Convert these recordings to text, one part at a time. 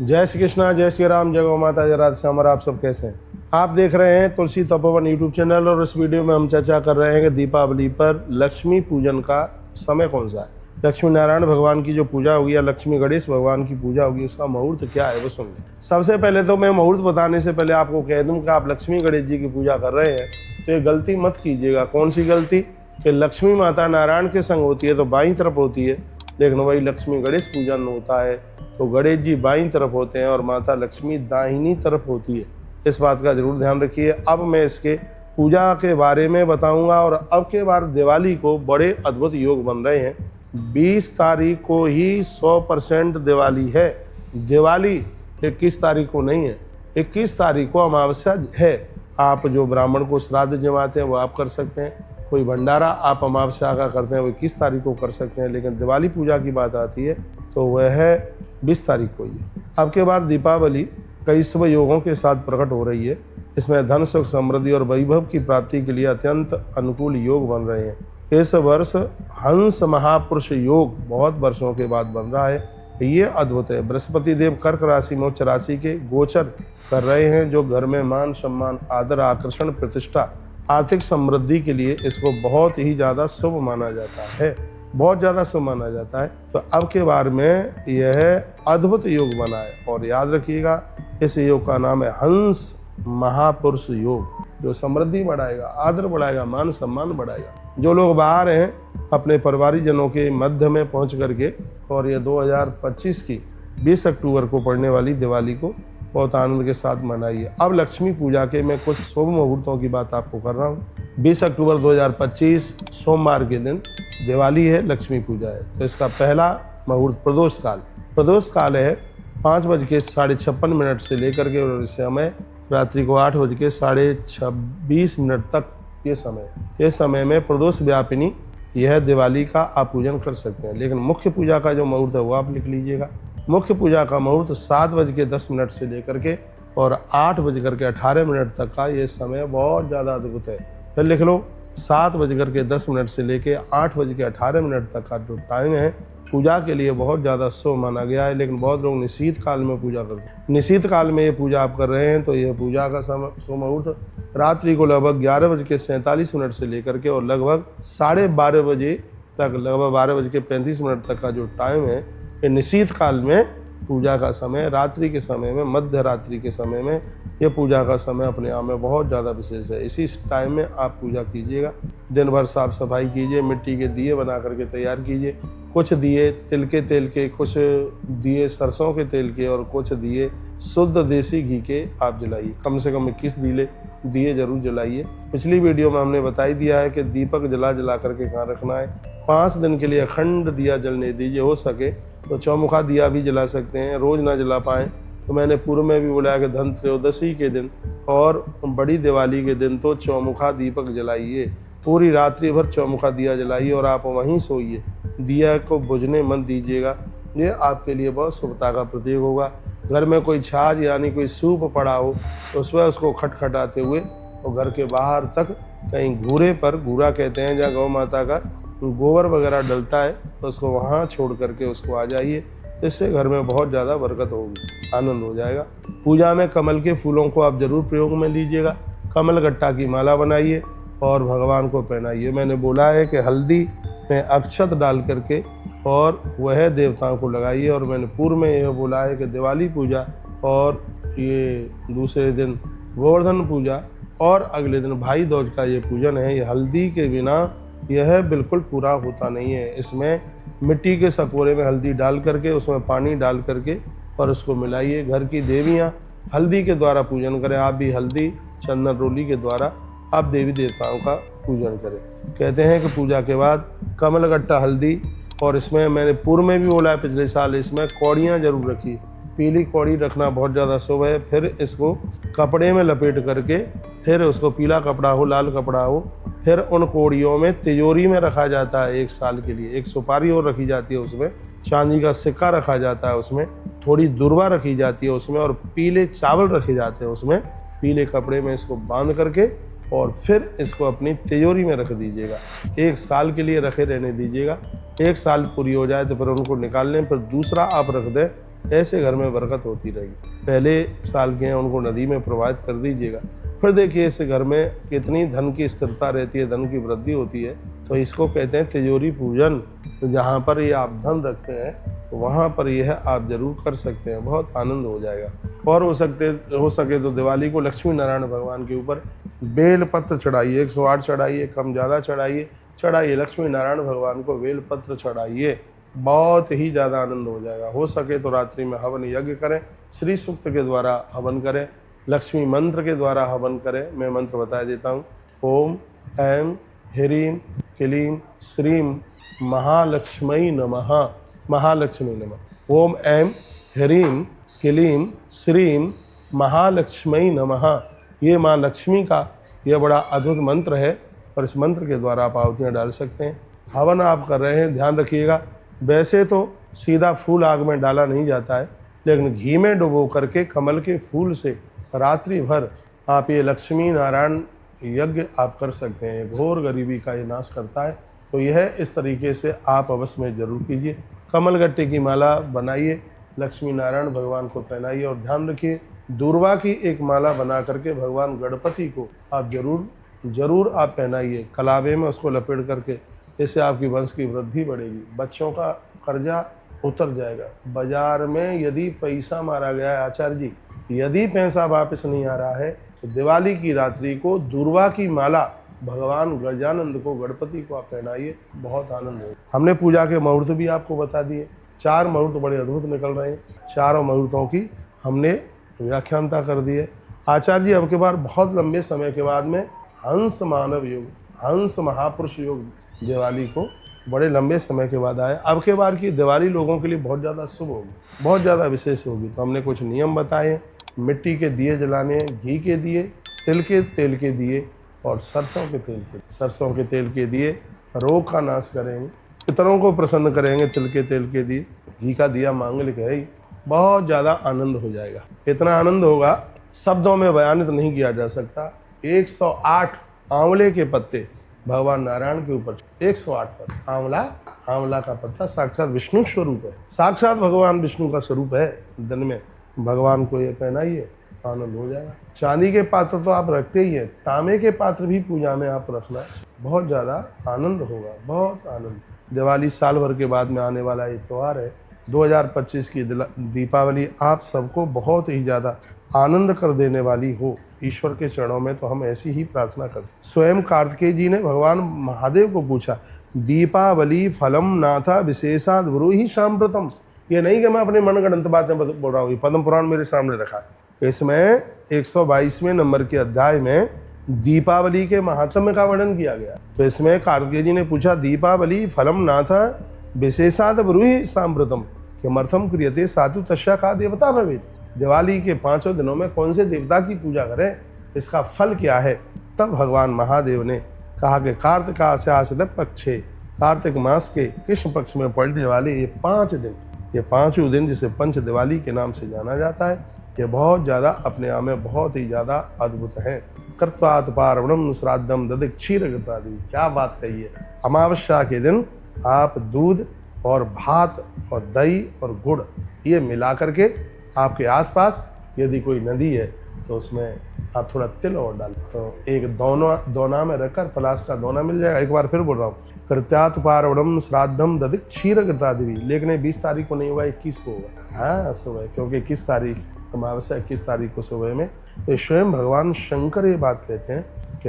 जय श्री कृष्णा, जय श्री राम, जय गौ माता, जय राधे श्याम। आप सब कैसे हैं? आप देख रहे हैं तुलसी तपोवन यूट्यूब चैनल और इस वीडियो में हम चर्चा कर रहे हैं कि दीपावली पर लक्ष्मी पूजन का समय कौन सा है। लक्ष्मी नारायण भगवान की जो पूजा होगी या लक्ष्मी गणेश भगवान की पूजा होगी, उसका मुहूर्त क्या है वो सुन लें। सबसे पहले तो मैं मुहूर्त बताने से पहले आपको कह दूं कि आप लक्ष्मी गणेश जी की पूजा कर रहे हैं तो ये गलती मत कीजिएगा। कौन सी गलती? कि लक्ष्मी माता नारायण के संग होती है तो बाईं तरफ होती है, लेकिन वही लक्ष्मी गणेश पूजन होता है तो गणेश जी बाईं तरफ होते हैं और माता लक्ष्मी दाहिनी तरफ होती है। इस बात का जरूर ध्यान रखिए। अब मैं इसके पूजा के बारे में बताऊंगा। और अब के बार दिवाली को बड़े अद्भुत योग बन रहे हैं। 20 तारीख को ही 100% दिवाली है। दिवाली 21 तारीख को नहीं है, 21 तारीख को अमावस्या है। आप जो ब्राह्मण को श्राद्ध जमाते हैं वो आप कर सकते हैं, कोई भंडारा आप अमावस्या का करते हैं वो 21 तारीख को कर सकते हैं, लेकिन दिवाली पूजा की बात आती है तो वह है 20 तारीख को ही है। अब के बाद दीपावली कई शुभ योगों के साथ प्रकट हो रही है। इसमें धन, सुख, समृद्धि और वैभव की प्राप्ति के लिए अत्यंत अनुकूल योग बन रहे हैं। इस वर्ष हंस महापुरुष योग बहुत वर्षों के बाद बन रहा है। ये अद्भुत है। बृहस्पति देव कर्क राशि में उच्च राशि के गोचर कर रहे हैं, जो घर में मान, सम्मान, आदर, आकर्षण, प्रतिष्ठा, आर्थिक समृद्धि के लिए इसको बहुत ही ज़्यादा शुभ माना जाता है, बहुत ज़्यादा शुभ माना जाता है। तो अब के बार में यह अद्भुत योग बना है और याद रखिएगा इस योग का नाम है हंस महापुरुष योग, जो समृद्धि बढ़ाएगा, आदर बढ़ाएगा, मान सम्मान बढ़ाएगा। जो लोग बाहर हैं अपने परिवारिक जनों के मध्य में पहुंच करके, और ये 2025 की 20 अक्टूबर को पड़ने वाली दिवाली को बहुत आनंद के साथ मनाइए। अब लक्ष्मी पूजा के मैं कुछ शुभ मुहूर्तों की बात आपको कर रहा हूँ। 20 अक्टूबर 2025 सोमवार के दिन दिवाली है, लक्ष्मी पूजा है। तो इसका पहला मुहूर्त प्रदोष काल। प्रदोष काल है 5:56 से लेकर के और इस समय रात्रि को 8:26 तक ये समय। इस समय में प्रदोष व्यापिनी यह दिवाली का आप पूजन कर सकते हैं। लेकिन मुख्य पूजा का जो मुहूर्त है वो आप लिख लीजिएगा। मुख्य पूजा का मुहूर्त 7:10 से लेकर के और 8:18 तक का ये समय बहुत ज़्यादा अद्भुत है। फिर लिख लो 7:10 से लेकर 8:18 तक का जो टाइम है पूजा के लिए बहुत ज़्यादा शुभ माना गया है। लेकिन बहुत लोग निशीत काल में पूजा करते हैं। निशीत काल में ये पूजा आप कर रहे हैं तो यह पूजा का शुभ मुहूर्त रात्रि को लगभग 11:47 से लेकर के और लगभग 12:30 बजे तक, लगभग 12:35 तक का जो टाइम है ये निशीत काल में पूजा का समय, रात्रि के समय में, मध्य रात्रि के समय में ये पूजा का समय अपने आप में बहुत ज़्यादा विशेष है। इसी टाइम में आप पूजा कीजिएगा। दिन भर साफ सफाई कीजिए, मिट्टी के दिए बना करके तैयार कीजिए। कुछ दिए तिल के तेल के, कुछ दिए सरसों के तेल के और कुछ दिए शुद्ध देसी घी के आप जलाइए। कम से कम 21 दिए जरूर जलाइए। पिछली वीडियो में हमने बताई दिया है कि दीपक जला करके कहाँ रखना है। 5 दिन के लिए अखंड दिया जलने दीजिए। हो सके तो चौमुखा दिया भी जला सकते हैं, रोज ना जला पाएँ तो मैंने पूर्व में भी बोला कि धन त्रयोदशी के दिन और बड़ी दिवाली के दिन तो चौमुखा दीपक जलाइए। पूरी रात्रि भर चौमुखा दिया जलाइए और आप वहीं सोइए। दिया को बुझने मत दीजिएगा। ये आपके लिए बहुत शुभता का प्रतीक होगा। घर में कोई छाछ यानी कोई सूप पड़ा हो तो उसको खटखटाते हुए और घर के बाहर तक कहीं घूरे पर, घूरा कहते हैं जहाँ गौ माता का गोबर वगैरह डलता है, तो उसको वहाँ छोड़ करके उसको आ जाइए। इससे घर में बहुत ज़्यादा बरकत होगी, आनंद हो जाएगा। पूजा में कमल के फूलों को आप जरूर प्रयोग में लीजिएगा। कमल गट्टा की माला बनाइए और भगवान को पहनाइए। मैंने बोला है कि हल्दी में अक्षत डाल करके और वह देवताओं को लगाइए। और मैंने पूर्व में यह बोला है कि दिवाली पूजा और ये दूसरे दिन गोवर्धन पूजा और अगले दिन भाई दूज का ये पूजन है, ये हल्दी के बिना यह बिल्कुल पूरा होता नहीं है। इसमें मिट्टी के सकोरे में हल्दी डाल करके, उसमें पानी डाल करके और उसको मिलाइए। घर की देवियाँ हल्दी के द्वारा पूजन करें। आप भी हल्दी चंदन रोली के द्वारा आप देवी देवताओं का पूजन करें। कहते हैं कि पूजा के बाद कमल गट्टा हल्दी, और इसमें मैंने पूर्व में भी बोला है पिछले साल, इसमें कौड़ियाँ जरूर रखिए। पीली कौड़ी रखना बहुत ज़्यादा शुभ है। फिर इसको कपड़े में लपेट करके, फिर उसको पीला कपड़ा हो, लाल कपड़ा हो, फिर उन कौड़ियों में तिजोरी में रखा जाता है 1 साल के लिए। एक सुपारी और रखी जाती है उसमें, चांदी का सिक्का रखा जाता है उसमें, थोड़ी दुर्वा रखी जाती है उसमें और पीले चावल रखे जाते हैं उसमें। पीले कपड़े में इसको बांध करके और फिर इसको अपनी तिजोरी में रख दीजिएगा। 1 साल के लिए रखे रहने दीजिएगा। 1 साल पूरी हो जाए तो फिर उनको निकाल लें। फिर दूसरा आप रख दें ऐसे घर में बरकत होती रहेगी। पहले साल के हैं उनको नदी में प्रवाहित कर दीजिएगा, फिर देखिए इस घर में कितनी धन की स्थिरता रहती है, धन की वृद्धि होती है। तो इसको कहते हैं तिजोरी पूजन। तो जहाँ पर ये आप धन रखते हैं तो वहाँ पर यह आप जरूर कर सकते हैं, बहुत आनंद हो जाएगा। और हो सके तो दिवाली को लक्ष्मी नारायण भगवान के ऊपर बेल पत्र चढ़ाइए, 108 चढ़ाइए, कम ज़्यादा चढ़ाइए, लक्ष्मी नारायण भगवान को बेल पत्र चढ़ाइए, बहुत ही ज़्यादा आनंद हो जाएगा। हो सके तो रात्रि में हवन यज्ञ करें, श्री सूक्त के द्वारा हवन करें, लक्ष्मी मंत्र के द्वारा हवन करें। मैं मंत्र बता देता हूँ। ओम ऐं ह्रीं क्लीं श्रीं महालक्ष्मी नमः। महालक्ष्मी नमः। ओम ऐं ह्रीं क्लीं श्रीं महालक्ष्मी नमः। ये माँ लक्ष्मी का यह बड़ा अद्भुत मंत्र है और इस मंत्र के द्वारा आप आहुतियाँ डाल सकते हैं। हवन आप कर रहे हैं, ध्यान रखिएगा, वैसे तो सीधा फूल आग में डाला नहीं जाता है, लेकिन घी में डुबो करके कमल के फूल से रात्रि भर आप ये लक्ष्मी नारायण यज्ञ आप कर सकते हैं। घोर गरीबी का ये नाश करता है। तो यह इस तरीके से आप अवश्य में जरूर कीजिए। कमल गट्टे की माला बनाइए, लक्ष्मी नारायण भगवान को पहनाइए और ध्यान रखिए दूर्वा की एक माला बना करके भगवान गणपति को आप जरूर आप पहनाइए, कलावे में उसको लपेट करके। इससे आपकी वंश की वृद्धि बढ़ेगी, बच्चों का कर्जा उतर जाएगा। बाजार में यदि पैसा मारा गया है आचार्य जी, यदि पैसा वापस नहीं आ रहा है तो दिवाली की रात्रि को दूर्वा की माला भगवान गजानंद को, गणपति को आप पहनाइए, बहुत आनंद होगा। हमने पूजा के मुहूर्त भी आपको बता दिए, 4 मुहूर्त बड़े अद्भुत निकल रहे हैं। 4 मुहूर्तों की हमने व्याख्यानता कर दी है। आचार्य जी अब के बार बहुत लंबे समय के बाद में हंस मानव योग, हंस महापुरुष योग दिवाली को बड़े लंबे समय के बाद आया। अब के बार की दिवाली लोगों के लिए बहुत ज़्यादा शुभ होगी, बहुत ज़्यादा विशेष होगी। तो हमने कुछ नियम बताए, मिट्टी के दिए जलाने हैं, घी के दिए, तेल के दिए और सरसों के तेल के दिए रोग का नाश करेंगे, पितरों को प्रसन्न करेंगे। तिल के तेल के दिए, घी का दिया मांगलिक है ही, बहुत ज़्यादा आनंद हो जाएगा। इतना आनंद होगा शब्दों में बयानित नहीं किया जा सकता। 108 आंवले के पत्ते भगवान नारायण के ऊपर, 108 पत्ते आंवला का पत्ता साक्षात विष्णु स्वरूप है, साक्षात भगवान विष्णु का स्वरूप है। दिन में भगवान को ये पहनाइए, आनंद हो जाएगा। चांदी के पात्र तो आप रखते ही हैं, तांबे के पात्र भी पूजा में आप रखना, बहुत ज़्यादा आनंद होगा, बहुत आनंद। दिवाली साल भर के बाद में आने वाला ये त्यौहार है। 2025 की दीपावली आप सबको बहुत ही ज़्यादा आनंद कर देने वाली हो। ईश्वर के चरणों में तो हम ऐसी ही प्रार्थना करते। स्वयं कार्तिकेय जी ने भगवान महादेव को पूछा, दीपावली फलम नाथा विशेषाद ब्रूहि सांप्रतम। ये नहीं कि मैं अपने मनगढ़ंत बातें बोल रहा हूँ, पद्म पुराण मेरे सामने रखा है। इसमें 122वें नंबर के अध्याय में दीपावली के महात्म्य का वर्णन किया गया। तो इसमें कार्तिकेय जी ने पूछा, दीपावली फलम नाथा विशेषाद ब्रूहि सांप्रतम किमर्थम क्रियते सातु तस्या का देवता भवेत्। दिवाली के 5 दिनों में कौन से देवता की पूजा करें, इसका फल क्या है। तब भगवान महादेव ने कहा कि कार्तिकास्यासद पक्षे, कार्तिक मास के कृष्ण पक्ष में पड़ने वाले ये 5 दिन, ये 5 दिन जिसे पंच दिवाली के नाम से जाना जाता है, ये बहुत ज़्यादा अपने आप में बहुत ही ज़्यादा अद्भुत हैं। कृत्वात् पार्वणम श्राद्धम दधिक क्षीरघृतादि, क्या बात कही है। अमावस्या के दिन आप दूध और भात और दही और गुड़ ये मिला करके आपके आसपास यदि कोई नदी है तो उसमें आप थोड़ा तिल और डालें, तो एक दोना में रखकर, पलाश का दोना मिल जाएगा। एक बार फिर बोल रहा हूँ, कृत्यात् पार्वणम श्राद्धम दधिक क्षीरघृतादि। लेकिन 20 तारीख को नहीं होगा, 21 को होगा। हाँ सुबह, क्योंकि 21 तारीख अमावस्या, 21 तारीख को सुबह में। तो स्वयं भगवान शंकर ये बात कहते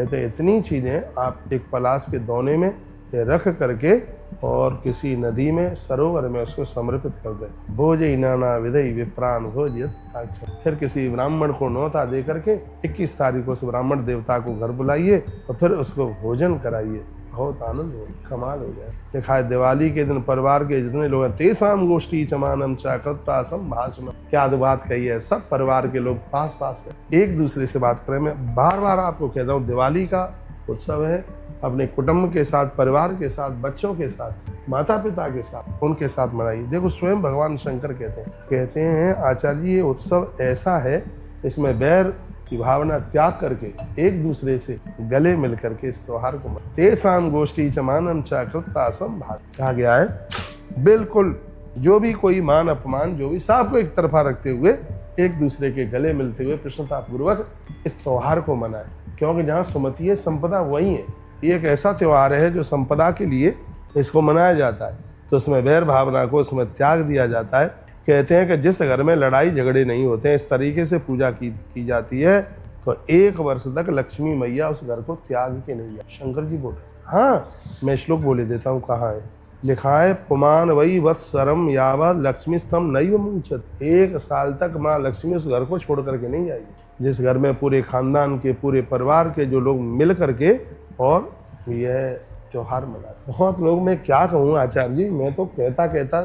हैं इतनी चीज़ें आप एक पलाश के दोने में रख करके और किसी नदी में, सरोवर में उसको समर्पित कर दें। भोजई नाना विधई विप्राण भोजयत। फिर किसी ब्राह्मण को न्योता दे करके 21 तारीख को उस ब्राह्मण देवता को घर बुलाइए और फिर उसको भोजन कराइए, बहुत आनंद हो, कमाल हो जाए। लिखा है दिवाली के दिन परिवार के जितने लोग हैं, तेसाम गोष्ठी चमानम चाकृतासम भाषण। क्या बात कही है, सब परिवार के लोग पास में एक दूसरे से बात करें। मैं बार बार आपको कहता हूँ, दिवाली का उत्सव है, अपने कुटुंब के साथ, परिवार के साथ, बच्चों के साथ, माता पिता के साथ, उनके साथ मनाइए। देखो स्वयं भगवान शंकर कहते हैं आचार्य जी, ये उत्सव ऐसा है, इसमें वैर की भावना त्याग करके एक दूसरे से गले मिल करके इस त्योहार को तेसाम गोष्ठी चमानम चाकृतासम भाग कहा गया है। बिल्कुल जो भी कोई मान अपमान जो भी सबको एक तरफा रखते हुए एक दूसरे के गले मिलते हुए प्रसन्नतापूर्वक इस त्यौहार को मनाएं, क्योंकि जहाँ सुमति है संपदा वही है। ये एक ऐसा त्यौहार है जो संपदा के लिए इसको मनाया जाता है, तो उसमें वैर भावना को उसमें त्याग दिया जाता है। कहते हैं कि जिस घर में लड़ाई झगड़े नहीं होते हैं, इस तरीके से पूजा की जाती है, तो 1 वर्ष तक लक्ष्मी मैया उस घर को त्याग के नहीं जाती। शंकर जी बोले, हाँ मैं श्लोक बोले देता हूँ, कहाँ है, लिखा है, पुमान वही वत्सरम यावत लक्ष्मी स्तंभ नैव मुंचत। 1 साल तक माँ लक्ष्मी उस घर को छोड़ करके नहीं जाएगी, जिस घर में पूरे खानदान के पूरे परिवार के जो लोग मिल करके और यह त्योहार मनाते। बहुत लोग, मैं क्या कहूँ आचार्य जी, मैं तो कहता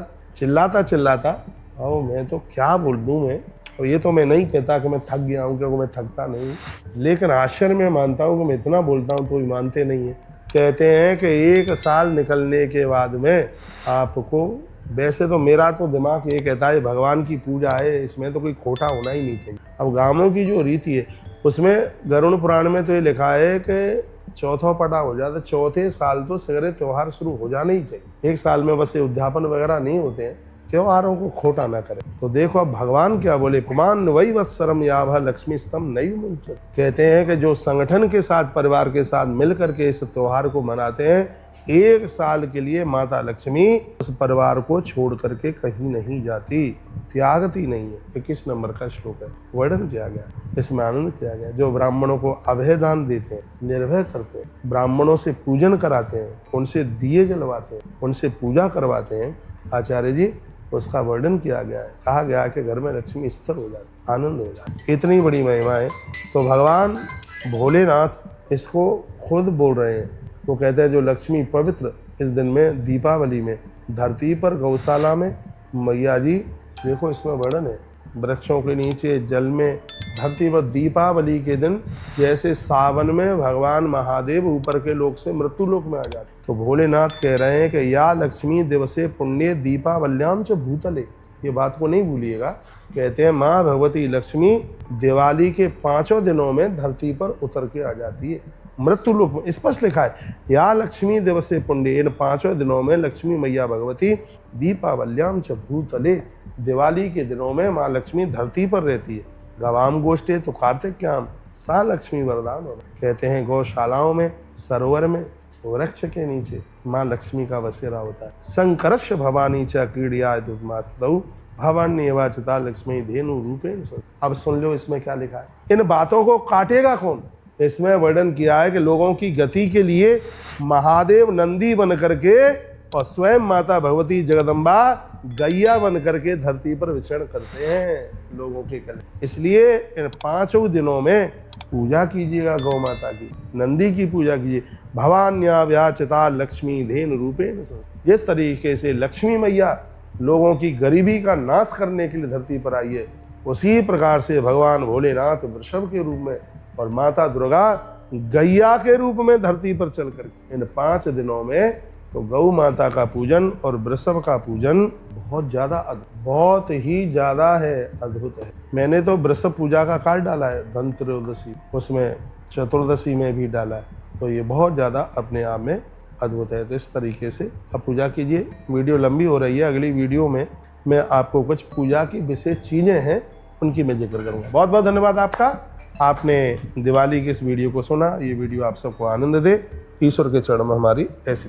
चिल्लाता और मैं तो क्या बोल दूँ मैं। और ये तो मैं नहीं कहता कि मैं थक गया हूँ, क्योंकि मैं थकता नहीं, लेकिन आश्चर्य में मानता हूँ कि मैं इतना बोलता हूँ तो भी मानते नहीं है। कहते हैं कि 1 साल निकलने के बाद में आपको, वैसे तो मेरा तो दिमाग ये कहता है भगवान की पूजा है, इसमें तो कोई खोटा होना ही नहीं चाहिए। अब गाँवों की जो रीति है उसमें गरुड़ पुराण में तो ये लिखा है कि चौथा पटा हो जाता, 4थे साल तो सगरे त्योहार शुरू हो जाने ही चाहिए। 1 साल में बस ये उद्यापन वगैरह नहीं होते हैं, त्योहारों को खोटा ना करें। तो देखो अब भगवान क्या बोले, पुमान वही वत्सरम यावह लक्ष्मी स्तंभ नैव मुंचत। कहते हैं कि जो संगठन के साथ परिवार के साथ मिल करके इस त्योहार को मनाते हैं, 1 साल के लिए माता लक्ष्मी उस परिवार को छोड़ करके कहीं नहीं जाती, त्यागती नहीं है। 21 नंबर का श्लोक है, वर्णन किया गया, इसमें आनंद किया गया। जो ब्राह्मणों को अभय दान देते हैं, निर्भय करते हैं, ब्राह्मणों से पूजन कराते हैं, उनसे दिए जलवाते हैं, उनसे पूजा करवाते हैं, आचार्य जी उसका वर्णन किया गया है। कहा गया कि घर में लक्ष्मी स्थिर हो जाती, आनंद हो जाती। इतनी बड़ी महिमा है। तो भगवान भोलेनाथ इसको खुद बोल रहे हैं। वो कहते हैं जो लक्ष्मी पवित्र इस दिन में दीपावली में धरती पर गौशाला में मैया जी, देखो इसमें वर्णन है, वृक्षों के नीचे जल में धरती पर दीपावली के दिन जैसे सावन में भगवान महादेव ऊपर के लोक से मृत्यु लोक में आ जाते, तो भोलेनाथ कह रहे हैं कि या लक्ष्मी दिवसे पुण्य दीपावल्याम च भूतले। ये बात को नहीं भूलिएगा। कहते हैं माँ भगवती लक्ष्मी दिवाली के 5 दिनों में धरती पर उतर के आ जाती है मृत्यु लोक में। स्पष्ट लिखा है या लक्ष्मी दिवसे पुण्य, इन 5 दिनों में लक्ष्मी मैया भगवती दीपावल्याम च भूतले, दिवाली के दिनों में माँ लक्ष्मी धरती पर रहती है। गवाम गोष्ठे तो कार्तिक्याम सा लक्ष्मी वरदान हो। कहते हैं गौशालाओं में, सरोवर में, वृक्ष के नीचे माँ लक्ष्मी का बसेरा होता है। संकर्ष भवानी च क्रीड़िया दुर्मास्तौ भवान्यवाचिता लक्ष्मी धेनु रूपेण। अब सुन लो इसमें क्या लिखा है। इन बातों को काटेगा कौन? इसमें वर्णन किया है कि लोगों की गति के लिए महादेव नंदी बन करके और स्वयं माता भगवती जगदम्बा गैया बन करके धरती पर विचरण करते हैं लोगों के कले। इसलिए इन 5 दिनों में पूजा कीजिएगा गौ माता की, नंदी की पूजा कीजिए। भवान्या व्याचिता लक्ष्मी धेनु रूपेण। जिस तरीके से लक्ष्मी मैया लोगों की गरीबी का नाश करने के लिए धरती पर आई है, उसी प्रकार से भगवान भोलेनाथ वृषभ के रूप में और माता दुर्गा गैया के रूप में धरती पर चल कर इन 5 दिनों में तो गौ माता का पूजन और वृषभ का पूजन बहुत ही ज्यादा है, अद्भुत है। मैंने तो वृषभ पूजा का कार्ड डाला है, धनत्रयोदशी, उसमें चतुर्दशी में भी डाला है, तो ये बहुत ज्यादा अपने आप में अद्भुत है। तो इस तरीके से आप पूजा कीजिए। वीडियो लंबी हो रही है, अगली वीडियो में मैं आपको कुछ पूजा की विशेष चीजें हैं उनकी मैं जिक्र करूँगा। बहुत बहुत धन्यवाद आपका। आपने दिवाली के इस वीडियो को सुना। ये वीडियो आप सबको आनंद दे। ईश्वर के चरण में हमारी ऐसी